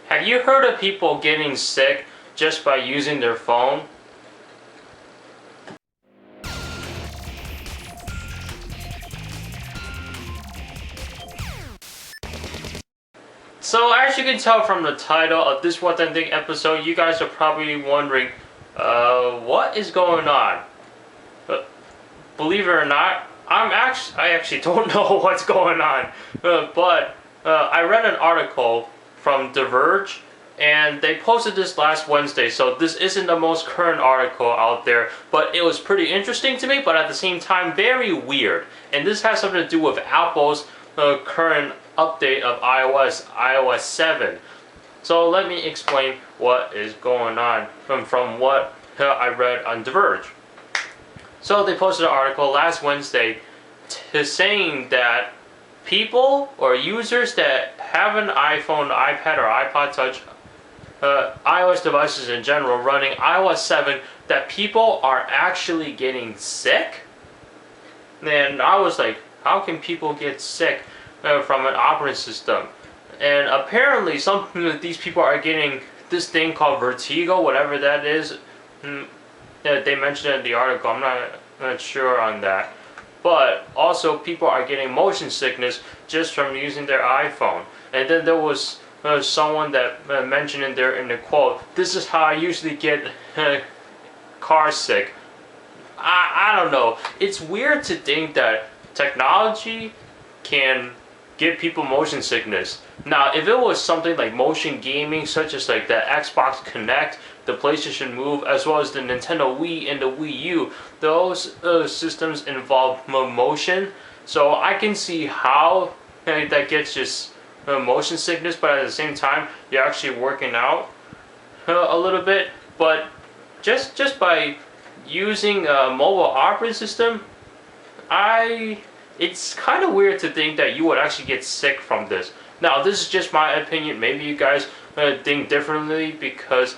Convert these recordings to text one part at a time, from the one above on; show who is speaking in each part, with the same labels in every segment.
Speaker 1: Have you heard of people getting sick just by using their phone? So as you can tell from the title of this What I Think episode, you guys are probably wondering, what is going on? Believe it or not, I actually don't know what's going on. But I read an article from The Verge, and they posted this last Wednesday, so this isn't the most current article out there, but it was pretty interesting to me, but at the same time very weird. And this has something to do with Apple's current update of iOS 7. So let me explain what is going on from what I read on The Verge. So they posted an article last Wednesday saying that people or users that have an iPhone, iPad, or iPod Touch, iOS devices in general running iOS 7, that people are actually getting sick. And I was like, how can people get sick from an operating system? And apparently some of these people are getting this thing called vertigo, whatever that is. They mentioned it in the article. I'm not sure on that. But also people are getting motion sickness just from using their iPhone. And then there was someone that mentioned in there in the quote, "This is how I usually get car sick." I don't know. It's weird to think that technology can give people motion sickness. Now, if it was something like motion gaming, such as like the Xbox Kinect, the PlayStation Move, as well as the Nintendo Wii and the Wii U, those systems involve motion. So I can see how that gets just motion sickness, but at the same time, you're actually working out a little bit. But just by using a mobile operating system, it's kind of weird to think that you would actually get sick from this. Now, this is just my opinion. Maybe you guys think differently, because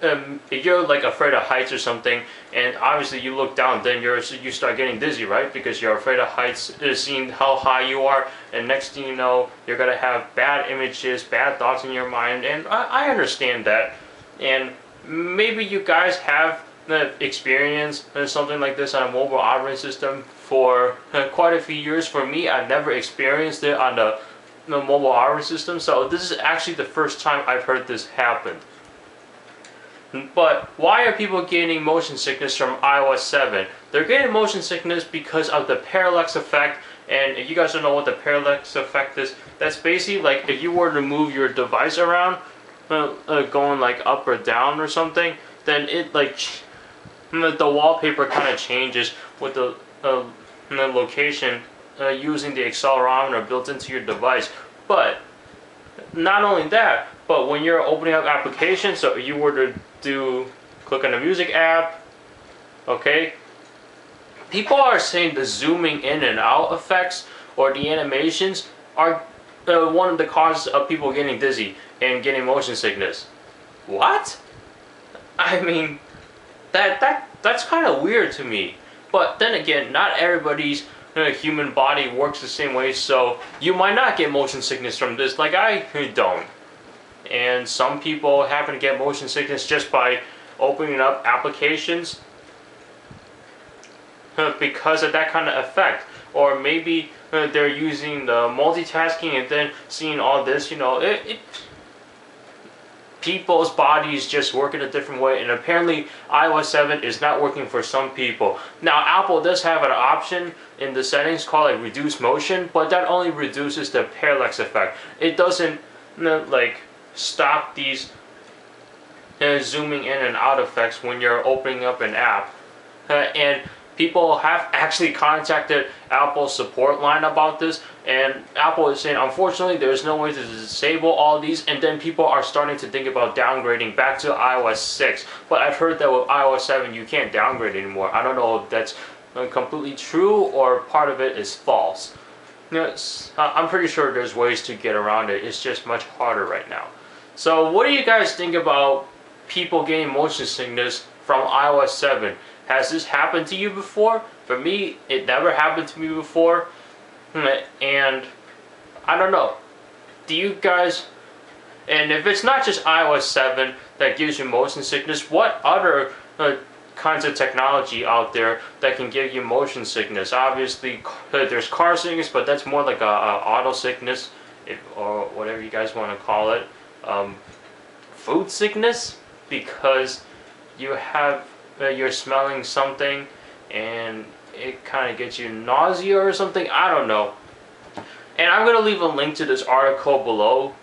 Speaker 1: if you're like afraid of heights or something, and obviously you look down, then you start getting dizzy, right? Because you're afraid of heights, seeing how high you are, and next thing you know, you're gonna have bad images, bad thoughts in your mind, and I understand that. And maybe you guys have experience something like this on a mobile operating system for quite a few years. For me, I've never experienced it on the mobile operating system, so this is actually the first time I've heard this happen. But why are people getting motion sickness from iOS 7? They're getting motion sickness because of the parallax effect. And if you guys don't know what the parallax effect is, that's basically like if you were to move your device around, going like up or down or something, then it like the wallpaper kind of changes with the location using the accelerometer built into your device. But not only that, but when you're opening up applications, so if you were to click on the music app, okay, people are saying the zooming in and out effects or the animations are one of the causes of people getting dizzy and getting motion sickness. What? I mean, that's kind of weird to me. But then again, not everybody's human body works the same way, so you might not get motion sickness from this, like I don't. And some people happen to get motion sickness just by opening up applications because of that kind of effect. Or maybe they're using the multitasking and then seeing all this, people's bodies just work in a different way, and apparently iOS 7 is not working for some people. Now, Apple does have an option in the settings called like reduce motion, but that only reduces the parallax effect. It doesn't like stop these zooming in and out effects when you're opening up an app. And people have actually contacted Apple's support line about this, and Apple is saying, unfortunately, there's no way to disable all these, and then people are starting to think about downgrading back to iOS 6. But I've heard that with iOS 7, you can't downgrade anymore. I don't know if that's completely true or part of it is false. I'm pretty sure there's ways to get around it. It's just much harder right now. So what do you guys think about people getting motion sickness from iOS 7? Has this happened to you before? For me, it never happened to me before. And I don't know. Do you guys And if it's not just iOS 7 that gives you motion sickness, what other kinds of technology out there that can give you motion sickness? Obviously, there's car sickness, but that's more like a auto sickness, or whatever you guys want to call it. Food sickness, because you're smelling something and it kind of gets you nausea or something. I don't know. And I'm gonna leave a link to this article below,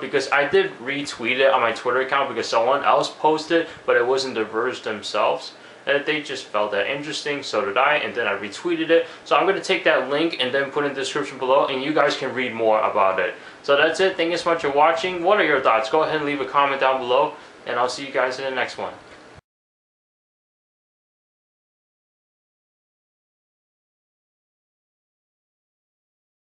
Speaker 1: because I did retweet it on my Twitter account because someone else posted, but it wasn't The Verge themselves. And they just felt that interesting, so did I, and then I retweeted it. So I'm going to take that link and then put in the description below, and you guys can read more about it. So that's it. Thank you so much for watching. What are your thoughts? Go ahead and leave a comment down below, and I'll see you guys in the next one.